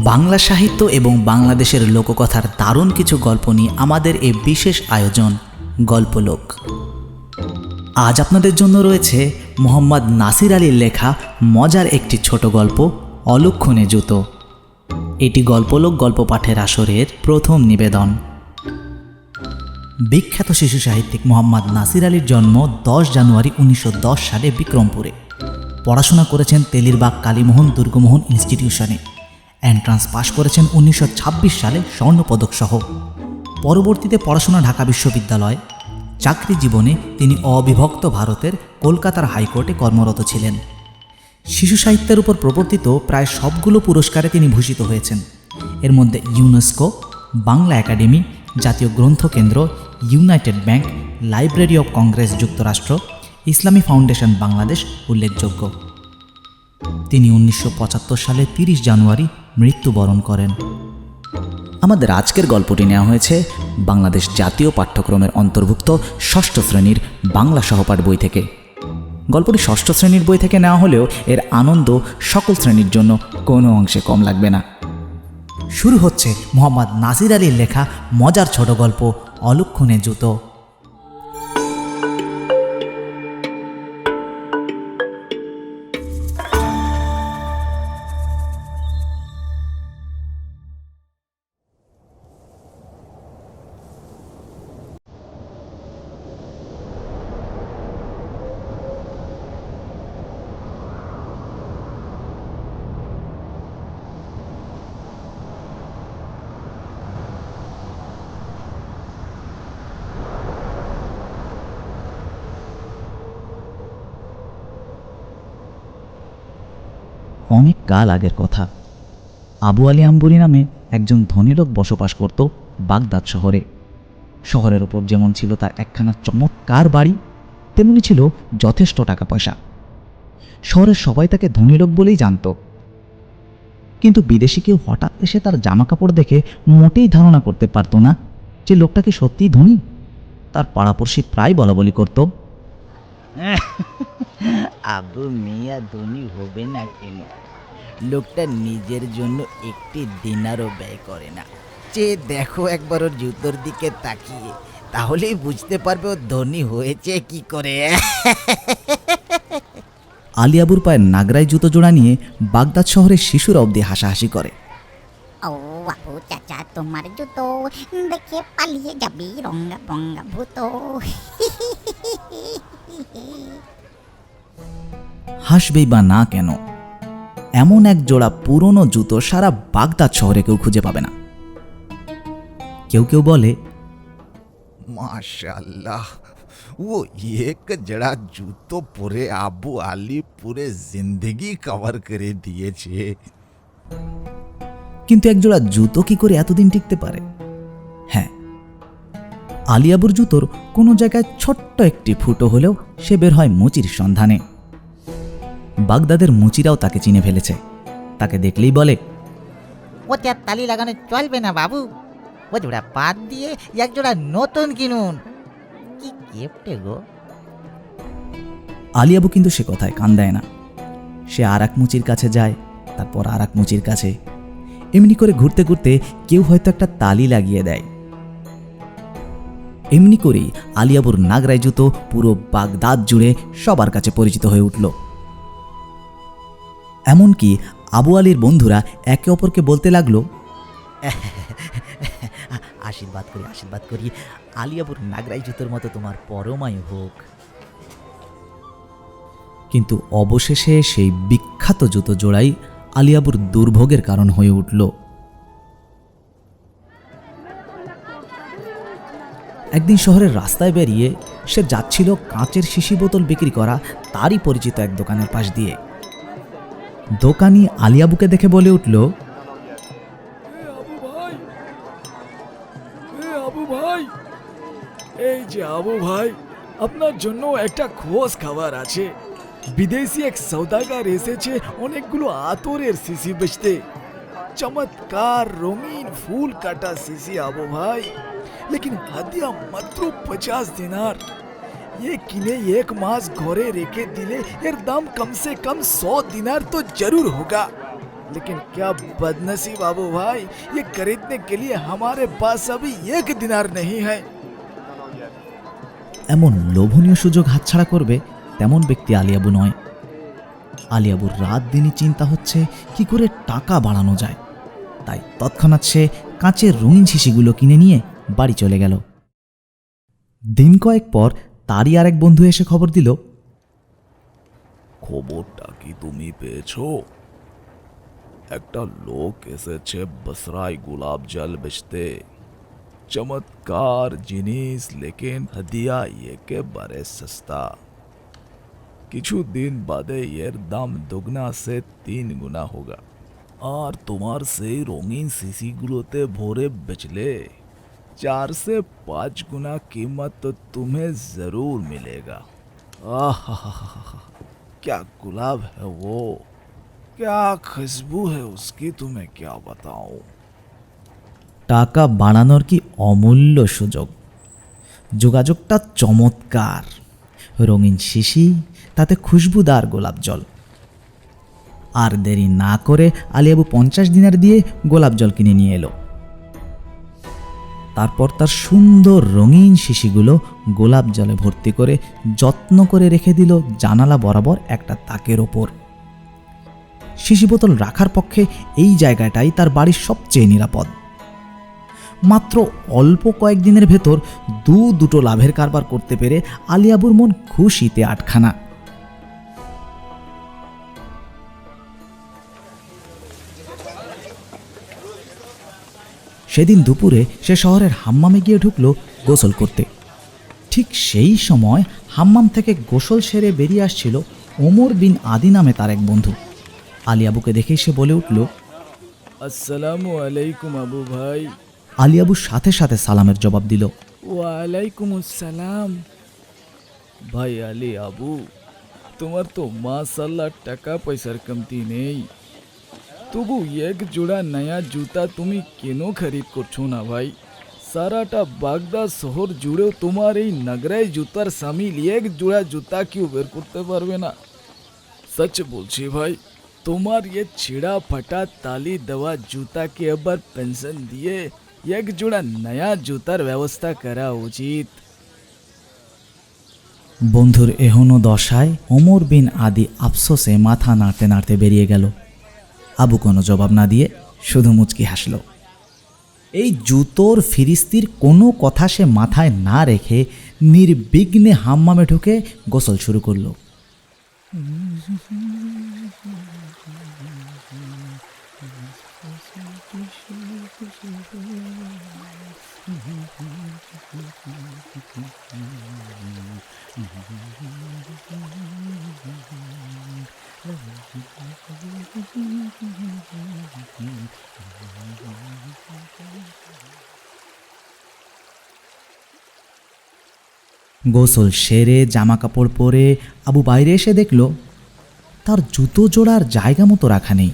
বাংলা সাহিত্য এবং বাংলাদেশের লোককথার দারুণ কিছু গল্প নিয়ে আমাদের এই বিশেষ আয়োজন গল্পলোক। আজ আপনাদের জন্য রয়েছে মোহাম্মদ নাসির আলীর লেখা মজার একটি ছোট গল্প অলক্ষণে জুতো। এটি গল্পলোক গল্প পাঠের আসরের প্রথম নিবেদন। বিখ্যাত শিশু সাহিত্যিক মোহাম্মদ নাসির আলীর জন্ম 10 জানুয়ারি 1910 সালে বিক্রমপুরে। পড়াশোনা করেছেন তেলিরবাগ কালীমোহন দুর্গমোহন ইনস্টিটিউশনে। এন্ট্রান্স পাশ করেছেন 1926 সালে স্বর্ণপদক সহ। পরবর্তীতে পড়াশোনা ঢাকা বিশ্ববিদ্যালয়। চাকরি জীবনে তিনি অবিভক্ত ভারতের কলকাতার হাইকোর্টে কর্মরত ছিলেন। শিশু সাহিত্যের উপর প্রবর্তিত প্রায় সবগুলো পুরস্কারে তিনি ভূষিত হয়েছেন। এর মধ্যে ইউনেস্কো, বাংলা একাডেমি, জাতীয় গ্রন্থ কেন্দ্র, United bank, library of Congress যুক্তরাষ্ট্র, ইসলামী ফাউন্ডেশন বাংলাদেশ উল্লেখযোগ্য। তিনি 1975 সালে 30 জানুয়ারি মৃত্যুবরণ করেন। আমাদের আজকের গল্পটি নেওয়া হয়েছে বাংলাদেশ জাতীয় পাঠ্যক্রমের অন্তর্ভুক্ত 6ষ্ঠ শ্রেণীর বাংলা সহপাঠ বই থেকে। গল্পটি 6ষ্ঠ শ্রেণীর বই থেকে নেওয়া হলেও এর আনন্দ সকল শ্রেণীর জন্য কোনো অংশে কম লাগবে না। শুরু হচ্ছে মোহাম্মদ নাসির আলীর লেখা মজার ছোট গল্প অলক্ষণে জুতো। অনেক কাল আগের কথা। আবু আলী আম্বুরি নামে একজন ধনী লোক বসবাস করত বাগদাদ শহরে। শহরের ওপর যেমন ছিল তার একখানা চমৎকার বাড়ি, তেমনি ছিল যথেষ্ট টাকা পয়সা। শহরের সবাই তাকে ধনী লোক বলেই জানত। কিন্তু বিদেশি কেউ হঠাৎ এসে তার জামা কাপড় দেখে মোটেই ধারণা করতে পারত না যে লোকটা কি সত্যিই ধনী। তার পাড়াপড়শি প্রায় বলাবলি করত, আবু মিয়া ধনী হবে না কেন? লোকটা নিজের জন্য একটি দিনারও ব্যয় করে না। যে দেখো একবার ওর জুতোর দিকে তাকিয়ে, তাহলেই বুঝতে পারবে ও ধনী হয়েছে কি করে। আলী আবুর পায়ের নাগরাই জুতো জোড়া নিয়ে বাগদাদ শহরের শিশুরা অবধি হাসাহাসি করে। ও বাবু চাচা, তোমার জুতো দেখে পালিয়ে যাবি রঙ্গা বঙ্গা ভূত। হাসবেই বা না কেন, এমন এক জোড়া পুরনো জুতো সারা বাগদাদ শহরে কেউ খুঁজে পাবে না। কেউ কেউ বলে, माशाल्लाह, वो एक जड़ा जूतो पूरे आबू आली पूरे जिंदगी कवर करे दिएছে। কিন্তু একজোড়া জুতো কি করে এতদিন টিকতে পারে? হ্যাঁ, আলী আবুর জুতোর কোনো জায়গায় ছোট্ট একটি ফুটো হলেও সে বের হয় মুচির সন্ধানে। বাগদাদের মুচিরাও তাকে চিনে ফেলেছে। তাকে দেখলেই বলে, ওতে আর তালি লাগানো চলবে না বাবু, ও জোড়া বাদ দিয়ে এক জোড়া নতুন কিনুন। কি গিফটে গো। আলী আবু কিন্তু সে কথায় কান দেয় না। সে আর এক মুচির কাছে যায়, তারপর আর এক মুচির কাছে। এমনি করে ঘুরতে ঘুরতে কেউ হয়তো একটা তালি লাগিয়ে দেয়। এমনি করেই আলী আবুর নাগরাই জুতো পুরো বাগদাদ জুড়ে সবার কাছে পরিচিত হয়ে উঠল। এমনকি আবু আলীর বন্ধুরা একে অপরকে বলতে লাগলো, আশীর্বাদ করি আলী আবুর নাগরাই জুতোর মতো তোমার পরমায়ু হোক। কিন্তু অবশেষে সেই বিখ্যাত জুতো জোড়াই আলী আবুর দুর্ভোগের কারণ হয়ে উঠল। একদিন শহরের রাস্তায় বেরিয়ে সে যাচ্ছিল কাঁচের শিশি বোতল বিক্রি করা তারই পরিচিত এক দোকানের পাশ দিয়ে। দোকানি আলী আবুকে দেখে বলে উঠল, আবু ভাই, এই যে আবু ভাই, আপনার জন্য একটা খোঁজ খাবার আছে। বিদেশি এক সৌদাগার এসেছে অনেকগুলো আতরের শিশি বেচতে। চমৎকার রঙিন ফুল কাটা শিশি আবু ভাই, लेकिन হাদিয়া মাত্র 50 দিনার। ये किने एक मास घरे रेखे दिले, एर दाम कम से कम 100 दिनार तो जरूर होगा। लेकिन क्या बदनसीब अबू भाई, ये खरीदने के लिए हमारे पास अभी 1 दिनार नहीं है। এমন লোভনীয় সুযোগ হাতছাড়া করবে তেমন ব্যক্তি আলিয়াবু নয়। আলিয়াবুর রাত দিনই চিন্তা হচ্ছে কি করে টাকা বাড়ানো যায়। তাই তৎক্ষণাৎ সে কাঁচের রঙিন শিশিগুলো কিনে নিয়ে বাড়ি চলে গেল। দিন কয়েক পর তারই আরেক বন্ধু এসে খবর দিল, খবরটা কি তুমি পেয়েছো? একটা লোক এসেছে বসরায় গোলাপ জল বেচতে। चमत्कार जिनिस लेकिन हदिया ये के बारे सस्ता। কিছু দিন বাদে এর দাম দুগনা সে 3 গুনা होगा। আর তোমার সেই রঙিন শিশিগুলোতে ভরে বেচলে 4 से 5 गुना कीमत तो तुम्हें जरूर मिलेगा। आहा, क्या गुलाब है वो, क्या खुशबू है उसकी, तुम्हें क्या बताऊं। টাকা বাড়ানোর কি অমূল্য সুযোগ। যোগাযোগটা চমৎকার, রঙিন শিশি, তাতে খুশবুদার গোলাপ জল। আর দেরি না করে আলিয়াবু 50 দিনার দিয়ে গোলাপ জল কিনে নিয়ে এলো। তারপর তার সুন্দর রঙিন শিশিগুলো গোলাপ জলে ভর্তি করে যত্ন করে রেখে দিল জানালা বরাবর একটা তাকের ওপর। শিশি বোতল রাখার পক্ষে এই জায়গাটাই তার বাড়ির সবচেয়ে নিরাপদ। মাত্র অল্প কয়েকদিনের ভেতর দুটো লাভের কারবার করতে পেরে আলিয়াবুর মন খুশিতে আটখানা। সেদিন দুপুরে সে শহরের হাম্মামে গিয়ে ঢুকলো গোসল করতে। ঠিক সেই সময় হাম্মাম থেকে গোসল সেরে বেরিয়ে আসছিল ওমর বিন আদি নামে তার এক বন্ধু। আলিয়াবুকে দেখেই সে বলে উঠল, আসসালামু আলাইকুম আবু ভাই। আলিয়াবু সাথে সাথে সালামের জবাব দিল, ওয়ালাইকুম আসসালাম। ভাই আলী আবু, তোমার তো মাশাআল্লাহ টাকা পয়সার কমতি নেই, তবু এক জোড়া নয়া জুতা তুমি কেন খরিদ করছো না ভাই? সারাটা বাগদাদ শহর জুড়েও তোমার এই নগরাই জুতার সামিল এক জোড়া জুতা কেউ বের করতে পারবে না। সচ বলছি ভাই, তোমার ये ছিঁড়া ফাটা তালি দেওয়া জুতাকে আবার পেনশন দিয়ে এক জোড়া নয়া জুতার ব্যবস্থা করা উচিত। বন্ধুর এহনো দশায় ওমর বিন আদি আফসোসে মাথা নাড়তে নাড়তে বেরিয়ে গেল। আবু কোনো জবাব না দিয়ে শুধু মুচকি হাসল। এই জুতোর ফিরিস্তির কোনো কথা সে মাথায় না রেখে নির্বিঘ্নে হাম্মামে ঢুকে গোসল শুরু করলো। গোসল সেরে জামা কাপড় পরে আবু বাইরে এসে দেখল তার জুতো জোড়ার জায়গা মতো রাখা নেই।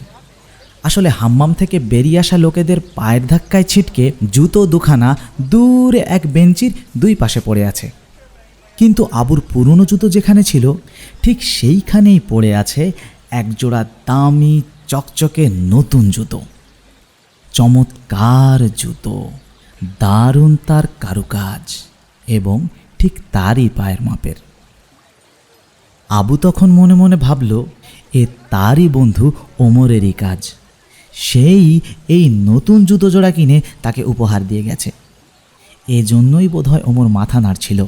আসলে হাম্মাম থেকে বেরিয়ে আসা লোকেদের পায়ের ধাক্কায় ছিটকে জুতো দুখানা দূরে এক বেঞ্চির দুই পাশে পড়ে আছে। কিন্তু আবুর পুরনো জুতো যেখানে ছিল ঠিক সেইখানেই পড়ে আছে এক জোড়া দামি চকচকে নতুন জুতো। চমৎকার জুতো, দারুণ তার কারুকাজ এবং ঠিক তারই পায়ের মাপের। আবু তখন মনে মনে ভাবল এ তারই বন্ধু ওমরেরই কাজ। সেই এই নতুন জুতো জোড়া কিনে তাকে উপহার দিয়ে গেছে। এজন্যই বোধহয় ওমর মাথা নাড়ছিল।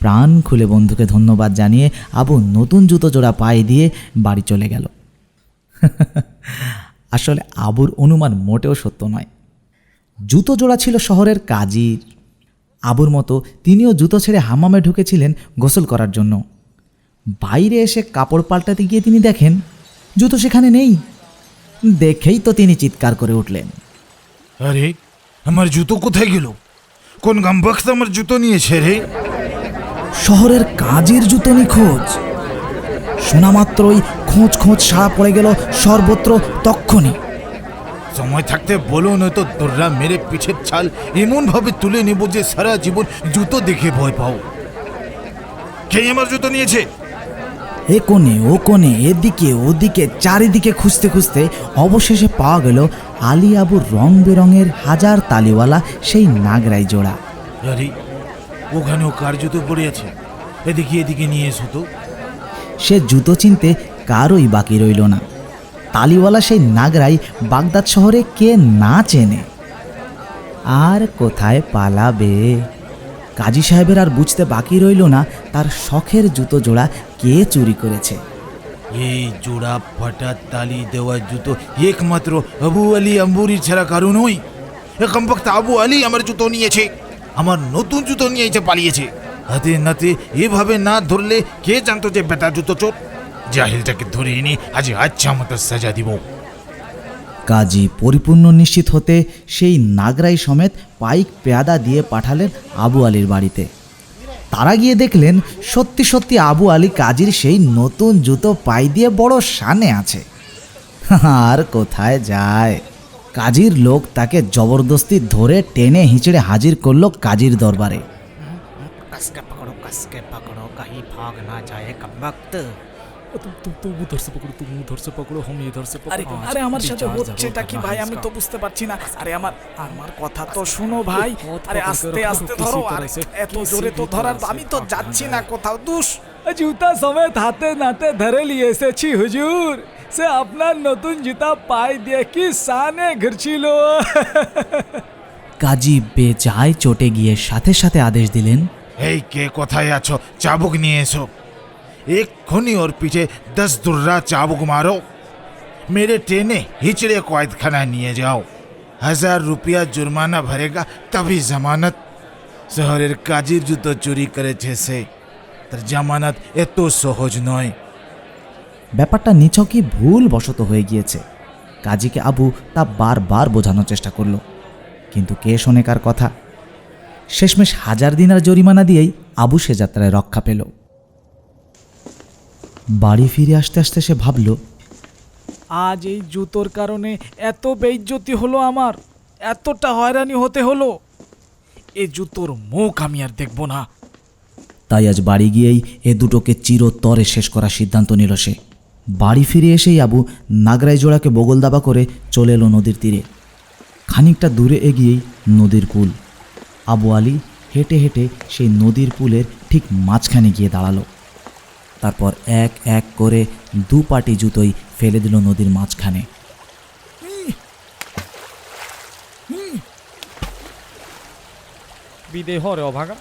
প্রাণ খুলে বন্ধুকে ধন্যবাদ জানিয়ে আবু নতুন জুতো জোড়া পায়ে দিয়ে বাড়ি চলে গেল। আসলে আবুর অনুমান মোটেও সত্য নয়। জুতো জোড়া ছিল শহরের কাজীর। আবুর মতো তিনিও জুতো ছেড়ে হাম্মামে ঢুকেছিলেন গোসল করার জন্য। বাইরে এসে কাপড় পাল্টাতে গিয়ে তিনি দেখেন জুতো সেখানে নেই। দেখেই তো তিনি চিৎকার করে উঠলেন, আরে আমার জুতো কোথায় গেল? কোন গামবক্স আমার জুতো নিয়েছে রে? শহরের কাজের জুতো নিখোঁজ। শোনা মাত্রই খোঁজ খোঁজ সাড়া পড়ে গেল সর্বত্র। তক্ষণি সময় থাকতে বলো, নয়তো তোররা মেরে পিঠের ছাল এমন ভাবে তুলে নেব যে সারা জীবন জুতো দেখে ভয় পাও। কে আমার জুতো নিয়েছে? এ কোণে ও কোণে এদিকে ওদিকে চারিদিকে খুঁজতে খুঁজতে অবশেষে পাওয়া গেল আলী আবুর রং বেরঙের হাজার তালিওয়ালা সেই নাগরাই জোড়া। আরে ওখানেও কার জুতো পড়ে আছে, এদিকে এদিকে নিয়ে এসো তো। সে জুতো চিনতে কারোই বাকি রইল না। তালিওয়ালা সেই নাগরাই বাগদাদ শহরে কে না চেনে। আর কোথায় পালাবে? কাজী সাহেবের আর বুঝতে বাকি রইল না তার শখের জুতো জোড়া কে চুরি করেছে। এই জোড়া ফাটা তালি দেওয়া জুতো একমাত্র আবু আলী আম্বুরি ছাড়া কারো নয়। এ কমবক্ত আবু আলী আমার জুতো নিয়েছে, আমার নতুন জুতো নিয়েছে, পালিয়েছে। হাতে নাতে এভাবে না ধরলে কে জানতো যে বেটা জুতো চোর। জাহিলটাকে ধরে এনে আজ আচ্ছা মতো সাজা দিব। কাজী পরিপূর্ণ নিশ্চিত হতে সেই নাগরাই সমেত পাইক পেয়াদা দিয়ে পাঠালেন আবু আলীর বাড়িতে। তারা গিয়ে দেখলেন সত্যি সত্যি আবু আলী কাজীর সেই নতুন জুতো পাই দিয়ে বড় শানে আছে। আর কোথায় যায়? কাজীর লোক তাকে জবরদস্তি ধরে টেনে হিঁচড়ে হাজির করলো কাজীর দরবারে। कसके पकड़ो कहीं भाग ना जाए कमबख्त। तुम उधर से पकड़ो, तुम उधर से पकड़ो, हम इधर से पकड़ो। আরে আরে আমার সাথে হচ্ছেটা কি ভাই, আমি তো বুঝতে পারছি না। আরে আমার আমার কথা তো শুনো ভাই। আরে আস্তে আস্তে ধরো, আর এত জোরে তো ধরার, আমি তো যাচ্ছি না কোথাও। দুষ জুতা সমেত হাতে নাতে ধরে নিয়ে এসেছি হুজুর। সে আপনার নতুন জুতা পাই দিয়ে কি সানে ঘুরছিল। কাজী বেজায় চটে গিয়ে সাথে সাথে আদেশ দিলেন, এই কে কোথায় আছো, চাবুক নিয়ে এসো। এক্ষুনি ওর পিঠে 10 দুর্রা চাবুক মারো, मेरे टेने हिचड़े कौदखाना নিয়ে যাও। 1000 रुपया जुर्माना भरेगा तभी जमानत। শহরের কাজীর জুতো চুরি করেছে সে, তার জামানত এত সহজ নয়। ব্যাপারটা নিছকই ভুল বশত হয়ে গিয়েছে। কাজীকে আবু তা বারবার বোঝানোর চেষ্টা করল, কিন্তু কে শোনে কার কথা। শেষমেশ 1000 দিনার জরিমানা দিয়েই আবু সে যাত্রায় রক্ষা পেল। বাড়ি ফিরে আসতে আসতে সে ভাবল, আজ এই জুতোর কারণে এত বেইজ্জতি হলো আমার, এতটা হয়রানি হতে হলো। এই জুতোর মুখ আমি আর দেখব না। তাই আজ বাড়ি গিয়েই এ দুটোকে চিরতরে শেষ করার সিদ্ধান্ত নিল সে। বাড়ি ফিরে এসেই আবু নাগরাই জোড়াকে বগল দাবা করে চলে এলো নদীর তীরে। খানিকটা দূরে এগিয়েই নদীর কুল। আবু আলী হেঁটে হেঁটে সেই নদীর কুলের ঠিক মাঝখানে গিয়ে দাঁড়ালো। তারপর এক এক করে 2 পাটি জুতোই ফেলে দিল নদীর মাঝখানে। বিদেহ রে অভাগা,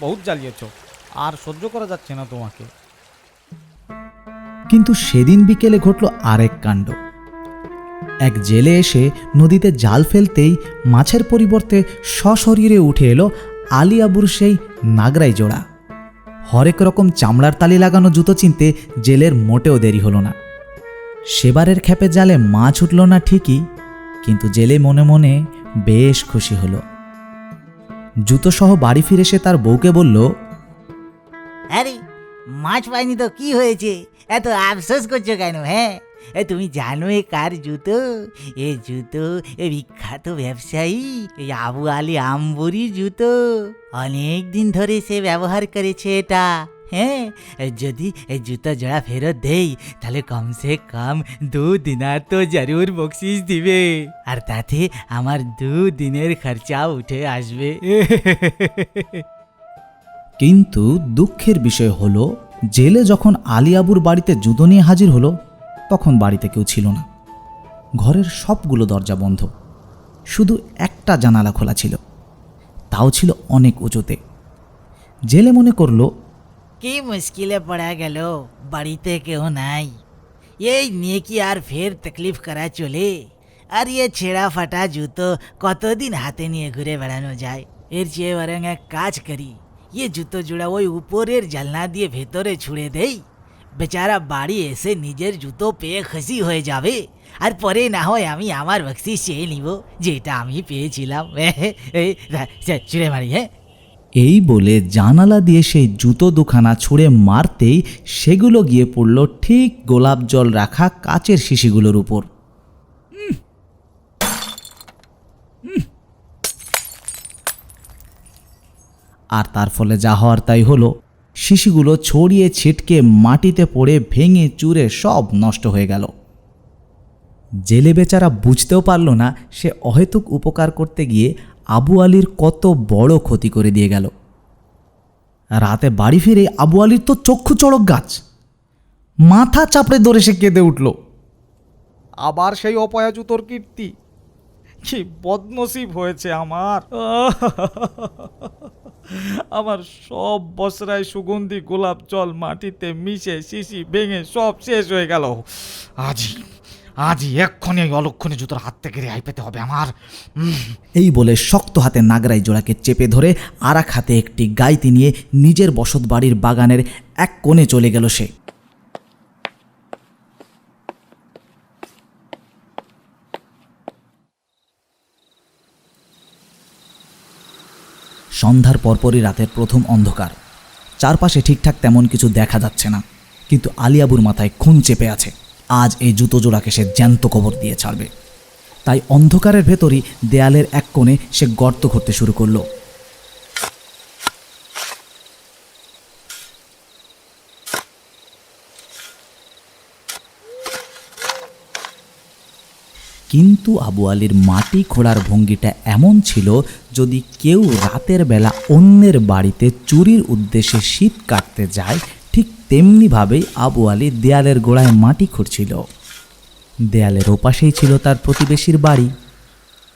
বহুত জ্বালিয়েছ, আর সহ্য করা যাচ্ছে না তোমাকে। কিন্তু সেদিন বিকেলে ঘটল আরেক কাণ্ড। এক জেলে এসে নদীতে জাল ফেলতেই মাছের পরিবর্তে সশরীরে উঠে এলো আলী আবুর সেই নাগরাই জোড়া। হরেক রকম চামড়ার তালি লাগানো জুতো চিনতে জেলের মোটেও দেরি হলো না। সেবারের খেপে জালে মাছ উঠল না ঠিকই, কিন্তু জেলে মনে মনে বেশ খুশি হলো। জুতো সহ বাড়ি ফিরে এসে তার বউকে বলল, আরে মাছ পাইনি তো কি হয়েছে, এত আফসোস করছো কেন? হ্যাঁ, তুমি জানো এ কার জুতো? এ জুতো এ বিখ্যাত ব্যবসায়ী এই আবু আলী আম্বুরির জুতো। অনেক দিন ধরে সে ব্যবহার করেছে এটা। হ্যাঁ, যদি এই জুতো জোড়া ফেরত দেই তাহলে কমসে কম 2 দিনার তো জরুর বকশিস দিবে, আর তাতে আমার 2 দিনের খরচা উঠে আসবে। কিন্তু দুঃখের বিষয় হলো, জেলে যখন আলী আবুর বাড়িতে জুতো নিয়ে হাজির হলো তখন বাড়িতে কেউ ছিল না। ঘরের সবগুলো দরজা বন্ধ, শুধু একটা জানালা খোলা ছিল, তাও ছিল অনেক উঁচুতে। জেলে মনে করলো, কি মুশকিলে পড়া গেল, বাড়িতে কেউ নাই, এই নিয়ে কি আর ফের তকলিফ করা চলে? আর ये ছেঁড়া ফাটা জুতো কতদিন হাতে নিয়ে ঘুরে বেড়ানো যায়? এর চেয়ে বরং এক কাজ করি, জুতো জোড়া ওই উপরের জানলা দিয়ে ভেতরে ছুঁড়ে দেই। বেচারা বাড়ি এসে নিজের জুতো পেয়ে খুশি হয়ে যাবে, আর পরে না হয় আমি আমার বকশিস চেয়ে নিব যেটা আমি পেয়েছিলাম। ছুঁড়ে মারি। হ্যাঁ, এই বলে জানালা দিয়ে সেই জুতো দুখানা ছুঁড়ে মারতেই সেগুলো গিয়ে পড়ল ঠিক গোলাপ জল রাখা কাচের শিশিগুলোর উপর। আর তার ফলে যা হওয়ার তাই হলো। শিশিগুলো ছড়িয়ে ছিটকে মাটিতে পড়ে ভেঙে চুরে সব নষ্ট হয়ে গেল। জেলে বেচারা বুঝতেও পারল না সে অহেতুক উপকার করতে গিয়ে আবু আলীর কত বড় ক্ষতি করে দিয়ে গেল। রাতে বাড়ি ফিরে আবু আলীর তো চক্ষু চড়ক গাছ, মাথা চাপড়ে ধরে সে কেঁদে উঠল। আবার সেই অপয়া জুতোর কীর্তি, কি বদনসিব হয়েছে আমার। আমার সব বসরায় সুগন্ধি গোলাপ জল মাটিতে মিশে শিশি ভেঙে সব শেষ হয়ে গেল। আজই এক্ষণে ওই অলক্ষণে জুতোর হাত থেকে রেহাই পেতে হবে আমার। এই বলে শক্ত হাতে নাগরাই জোড়াকে চেপে ধরে আর এক হাতে একটি গাইতি নিয়ে নিজের বসত বাড়ির বাগানের এক কোণে চলে গেল সে। সন্ধ্যার পরপরই রাতের প্রথম অন্ধকার। চারপাশে ঠিকঠাক তেমন কিছু দেখা যাচ্ছে না, কিন্তু আলিয়াবুর মাথায় খুন চেপে আছে। আজ এই জুতো জোড়াকে সে জ্যান্ত কবর দিয়ে ছাড়বে। তাই অন্ধকারের ভেতরই দেয়ালের এক কোণে সে গর্ত করতে শুরু করলো। কিন্তু আবু আলীর মাটি খোঁড়ার ভঙ্গিটা এমন ছিল, যদি কেউ রাতের বেলা অন্যের বাড়িতে চুরির উদ্দেশ্যে শীত কাটতে যায়, ঠিক তেমনিভাবেই আবু আলী দেয়ালের গোড়ায় মাটি খুঁড়ছিল। দেয়ালের ওপাশেই ছিল তার প্রতিবেশীর বাড়ি।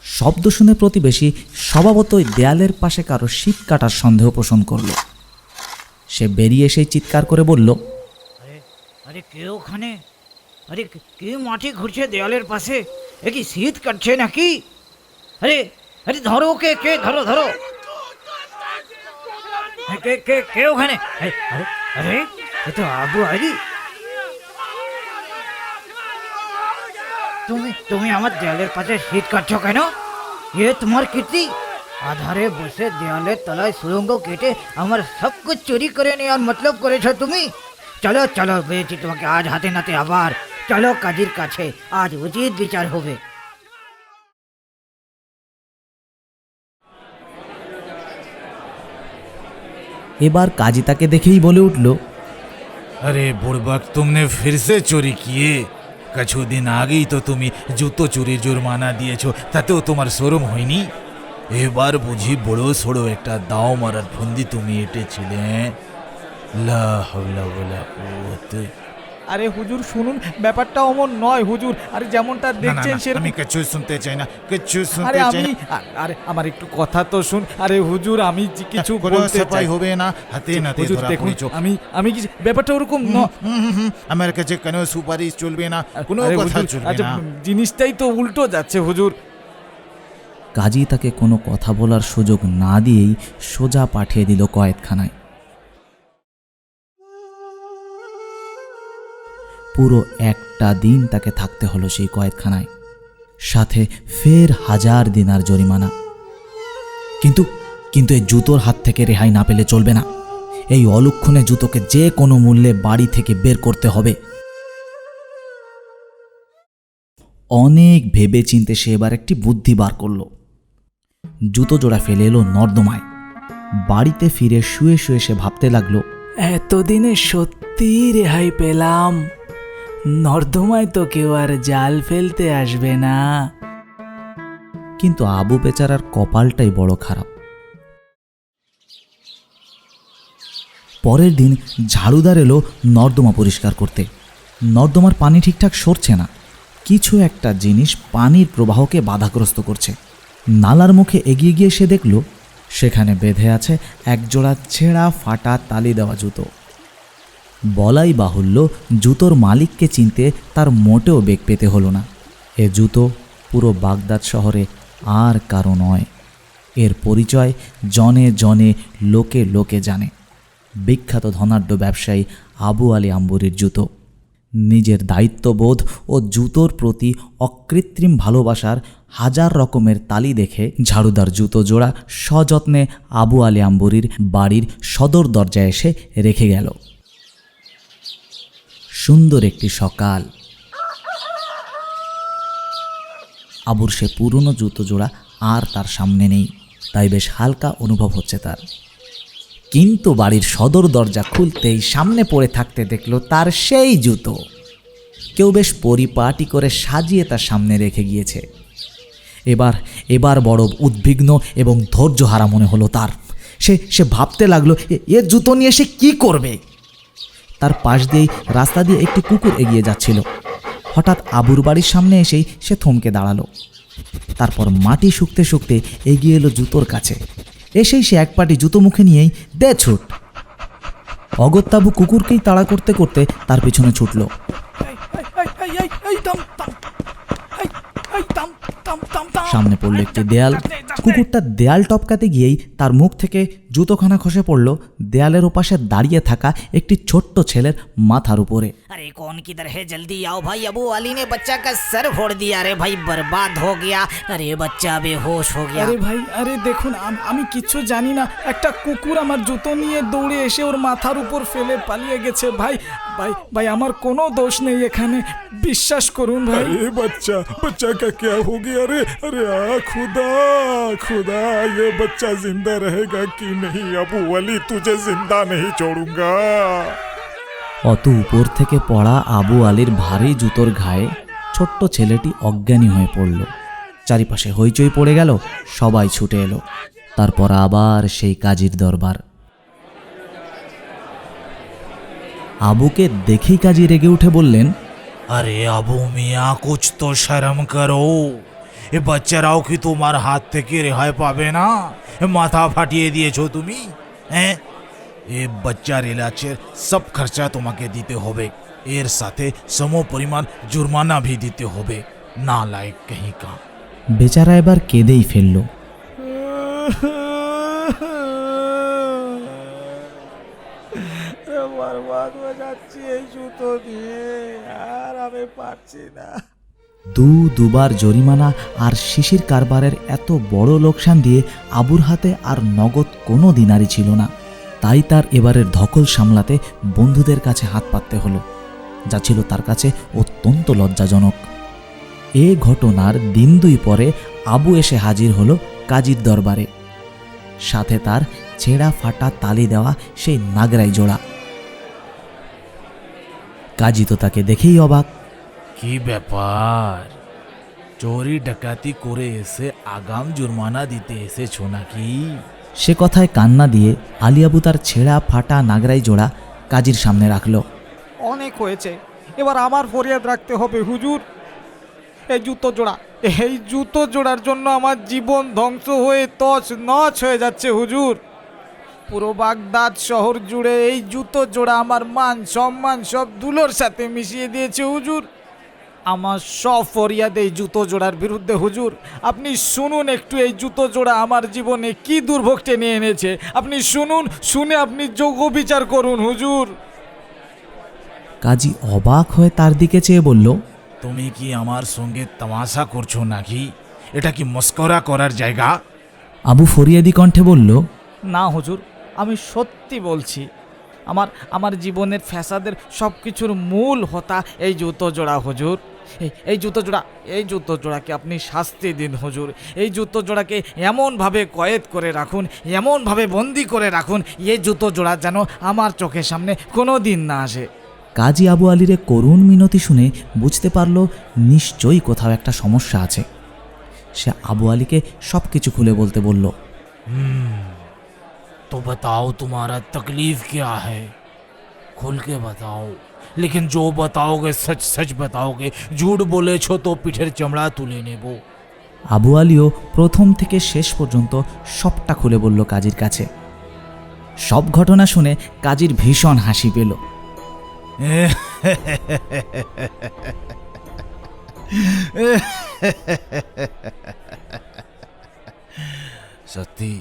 শব্দ শুনে প্রতিবেশী স্বভাবতই দেয়ালের পাশে কারো শীত কাটার সন্দেহ পোষণ করল। সে বেরিয়ে এসেই চিৎকার করে বলল, আরে কে ওখানে? আরে কে মাটি ঘুরছে দেওয়ালের পাশে? এ কি শীত কাটছে নাকি? আরে আরে ধরো, কে কে ধরো ধরো। কে কে কে ওখানে? আরে আরে এ তো আবু আলী। তুমি আমার দেওয়ালের পাশে শীত কাটছো কেন? এ তোমার কীর্তি? আধারে বসে দেওয়ালের তলায় সুরঙ্গ কেটে আমার সব কিছু চুরি করে নেওয়ার মতলব করেছো তুমি। চলো চলো, পেয়েছি তোমাকে আজ হাতে নাতে। আবার চলো কাজীর কাছে, আজ উচিত বিচার হবে। এবার কাজী তাকে দেখেই বলে উঠল, अरे बुड़बक, तुमने फिर से चोरी किए? কিছু দিন আগেই তো তুমি জুতো চুরির জুরমানা দিয়েছো, তাতেও তোমার শরম হয়নি? এবার বুঝি বড় সড়ো একটা দাও মারার ফন্দি তুমি এঁটেছিলে? লা হাওলা ওয়ালা কুওয়াতা। আরে হুজুর শুনুন, ব্যাপারটা অমন নয় হুজুর। আরে যেমনটা না, না, দেখছেন না, সেরকম। আমি কিছু শুনতে চাই না, কিছু আরে শুনতে চাই আমি না। আরে আমার একটু কথা তো শুন। আরে হুজুর আমি কিছু কোনো বলতে চাই। সাফাই হবে না, হাতে নাতে হুজুর ধরা দেখুন, পড়েছো। আমি কিছু ব্যাপারটা ওরকম আমার কাছে কোনো সুপারিশ চলবে না, কোনো আরে কথা হুজুর, চলবে আচ্ছা, না। জিনিসটাই তো উল্টো যাচ্ছে হুজুর। কাজী তাকে কোনো কথা বলার সুযোগ না দিয়েই সোজা পাঠিয়ে দিল কয়েদখানায়। পুরো একটা দিন তাকে থাকতে হলো সেই কয়েদখানায়, সাথে ফের 1000 দিনার জরিমানা। কিন্তু কিন্তু এই জুতোর হাত থেকে রেহাই না পেলে চলবে না। এই অলক্ষণে জুতোকে যে কোনো মূল্যে বাড়ি থেকে বের করতে হবে। অনেক ভেবে চিন্তে সে এবার একটি বুদ্ধি বার করল। জুতো জোড়া ফেলে এলো নর্দমায়। বাড়িতে ফিরে শুয়ে শুয়ে সে ভাবতে লাগলো, এতদিনে সত্যি রেহাই পেলাম। নর্দমায় তো কেউ আর জাল ফেলতে আসবে না। কিন্তু আবু বেচারার কপালটাই বড় খারাপ। পরের দিন ঝাড়ুদার এলো নর্দমা পরিষ্কার করতে। নর্দমার পানি ঠিকঠাক সরছে না। কিছু একটা জিনিস পানির প্রবাহকে বাধাগ্রস্ত করছে। নালার মুখে এগিয়ে গিয়ে সে দেখল সেখানে বেঁধে আছে একজোড়া ছেঁড়া ফাটা তালি দেওয়া জুতো। বলাই বাহুল্য, জুতোর মালিককে চিনতে তার মোটেও বেগ পেতে হলো না। এ জুতো পুরো বাগদাদ শহরে আর কারো নয়। এর পরিচয় জনে জনে লোকে লোকে জানে। বিখ্যাত ধনাঢ্য ব্যবসায়ী আবু আলী আম্বুরির জুতো। নিজের দায়িত্ববোধ ও জুতোর প্রতি অকৃত্রিম ভালোবাসার 1000 রকমের তালি দেখে ঝাড়ুদার জুতো জোড়া সযত্নে আবু আলী আম্বুরির বাড়ির সদর দরজায় এসে রেখে গেল। সুন্দর একটি সকাল। আবুর সে পুরনো জুতো জোড়া আর তার সামনে নেই, তাই বেশ হালকা অনুভব হচ্ছে তার। কিন্তু বাড়ির সদর দরজা খুলতেই সামনে পড়ে থাকতে দেখল তার সেই জুতো। কেউ বেশ পরিপাটি করে সাজিয়ে তার সামনে রেখে গিয়েছে। এবার বড় উদ্বিগ্ন এবং ধৈর্যহারা মনে হলো তার। সে ভাবতে লাগলো এ জুতো নিয়ে সে কি করবে। তার পাশ দিয়েই রাস্তা দিয়ে একটি কুকুর এগিয়ে যাচ্ছিল। হঠাৎ আবুর বাড়ির সামনে এসেই সে থমকে দাঁড়ালো। তারপর মাটি শুকতে শুকতে এগিয়ে এলো জুতোর কাছে। এসেই সে এক পাটি জুতো মুখে নিয়েই দে ছুট। অগত্যাবু কুকুরকেই তাড়া করতে করতে তার পিছনে ছুটল। সামনে পড়ল একটি দেয়াল। কুকুরটা দেয়াল টপকাতে গিয়েই তার মুখ থেকে জুতোখানা খসে পড়ল দেয়ালের ওপাশে দাঁড়িয়ে থাকা একটি ছোট্ট ছেলের মাথার উপরে। अरे कौन किधर है, जल्दी आओ भाई, अबू अली ने बच्चा का सर फोड़ दिया। अरे भाई बर्बाद हो गया, अरे बच्चा बेहोश हो गया। আরে ভাই, আরে দেখুন, আমি কিচ্ছু জানি না। একটা কুকুর আমার জুতো নিয়ে দৌড়ে এসে ওর মাথার উপর ফেলে পালিয়ে গেছে। ভাই ভাই ভাই, আমার কোনো দোষ নেই এখানে, বিশ্বাস করুন ভাই। अरे बच्चा का क्या हो गया? अरे खुदा खुदा, ये बच्चा जिंदा रहेगा कि नहीं? अबू अली, तुझे जिंदा नहीं छोड़ूंगा। অত উপর থেকে পড়া আবু আলীর ভারী জুতোর ঘায়ে ছোট্ট ছেলেটি অজ্ঞানী হয়ে পড়ল। চারিপাশে হইচই পড়ে গেল, সবাই ছুটে এলো। তারপর আবার সেই কাজীর দরবার। আবুকে দেখেই কাজী রেগে উঠে বললেন, अरे अबू मियाँ, कुछ तो शर्म करो। এ বাচ্চারাও কি তোমার হাত থেকে রেহাই পাবে না? মাথা ফাটিয়ে দিয়েছো তুমি। হ্যাঁ, এ বাচ্চার ইলাজের সব খরচা তোমাকে দিতে হবে, এর সাথে সম পরিমাণ জুর্মানা ভি দিতে হবে। নালায়েক কहीं का। বেচারা এবার কেঁদেই ফেলল। বরবাদ হয়ে যাচ্ছি এই জুতো দিয়ে, আর আমি পারছি না। দুবার জরিমানা আর শিশির কারবারের এত বড় লোকসান দিয়ে আবুর হাতে আর নগদ কোনো দিনারই ছিল না। তাই তার এবারের ধকল সামলাতে বন্ধুদের কাছে হাত পাততে হলো, যা ছিল তার কাছে অত্যন্ত লজ্জাজনক। এ ঘটনার দিন দুই পরে আবু এসে হাজির হলো কাজীর দরবারে। সাথে তার ছেঁড়া ফাটা তালি দেওয়া সেই নাগরাই জোড়া। কাজী তো তাকে দেখেই অবাক। কি ব্যাপার, চোরি ডাকাতি করে এসে আগাম জুর্মানা দিতে এসেছো নাকি? সে কথায় কান্না দিয়ে আলিয়াবু তার ছেঁড়া ফাটা নাগরাই জোড়া কাজীর সামনে রাখল। অনেক হয়েছে, এবার আমার ফরিয়াদ রাখতে হবে হুজুর। এই জুতো জোড়ার জন্য আমার জীবন ধ্বংস হয়ে তছ নছ হয়ে যাচ্ছে হুজুর। পুরো বাগদাদ শহর জুড়ে এই জুতো জোড়া আমার মান সম্মান সব ধুলোর সাথে মিশিয়ে দিয়েছে হুজুর। আমার সব ফরিয়াদ এই জুতো জোড়ার বিরুদ্ধে হুজুর। আপনি শুনুন একটু, এই জুতো জোড়া আমার জীবনে কি দুর্ভোগ টেনে এনেছে। আপনি শুনুন, শুনে আপনি যোগ্য বিচার করুন হুজুর। কাজী অবাক হয়ে তার দিকে চেয়ে বলল, তুমি কি আমার সঙ্গে তামাশা করছো নাকি? এটা কি মস্করা করার জায়গা? আবু ফরিয়াদি কণ্ঠে বলল, না হুজুর, আমি সত্যি বলছি। আমার জীবনের ফ্যাসাদের সব কিছুর মূল হোতা এই জুতো জোড়া হুজুর। এই জুতো জোড়াকে আপনি শাস্তি দিন হুজুর। এই জুতো জোড়াকে এমনভাবে কয়েদ করে রাখুন, এমনভাবে বন্দি করে রাখুন, এই জুতো জোড়া যেন আমার চোখের সামনে কোনো দিন না আসে। কাজী আবু আলীর করুণ মিনতি শুনে বুঝতে পারল নিশ্চয়ই কোথাও একটা সমস্যা আছে। সে আবু আলীকে সব কিছু খুলে বলতে বলল। तो बताओ तुम्हारा तकलीफ क्या है, खुल के बताओ। लेकिन जो बताओगे सच सच बताओगे, झूठ बोले छो तो পিঠের চামড়া তুলে নেব। আবু আলীও প্রথম থেকে শেষ পর্যন্ত সবটা খুলে বলল কাজীর কাছে। সব ঘটনা শুনে কাজীর ভীষণ হাসি পেল। সত্যি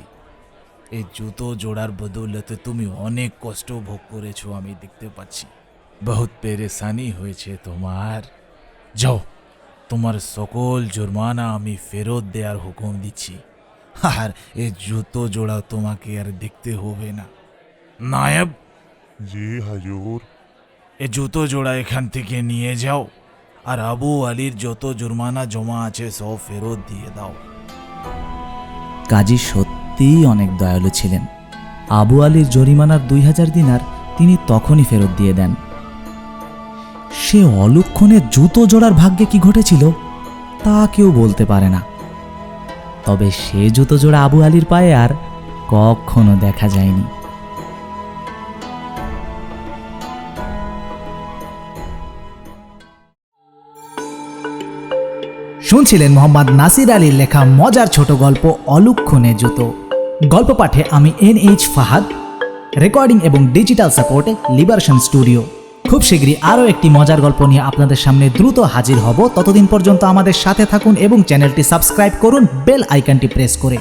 এই জুতো জোড়ার বদৌলতে তুমি অনেক কষ্ট ভোগ করেছো, আমি দেখতে পাচ্ছি। বহুত পেরেশানি হয়েছে তোমার। যাও, তোমার সকল জুর্মানা আমি ফেরত দেওয়ার হুকুম দিচ্ছি, আর এই জুতো জোড়া তোমাকে আর দেখতে হবে না। নায়েব। জি হুজুর। এই জুতো জোড়া এখান থেকে নিয়ে যাও, আর আবু আলীর যত জুর্মানা জমা আছে সব ফেরত দিয়ে দাও। কাজী সত্যিই অনেক দয়ালু ছিলেন। আবু আলীর জরিমানার 2000 দিনার তিনি তখনই ফেরত দিয়ে দেন। সে অলক্ষণে জুতো জোড়ার ভাগ্যে কি ঘটেছিল তা কেউ বলতে পারে না, তবে সে জুতো জোড়া আবু আলীর পায়ে আর কখনো দেখা যায়নি। শুনছিলেন মোহাম্মদ নাসির আলীর লেখা মজার ছোট গল্প অলক্ষণে জুতো। গল্প পাঠে আমি NH ফাহাদ, রেকর্ডিং এবং ডিজিটাল সাপোর্টে লিবারেশন স্টুডিও। খুব শীঘ্রই আরও একটি মজার গল্প নিয়ে আপনাদের সামনে দ্রুত হাজির হব। ততদিন পর্যন্ত আমাদের সাথে থাকুন এবং চ্যানেলটি সাবস্ক্রাইব করুন বেল আইকনটি প্রেস করে।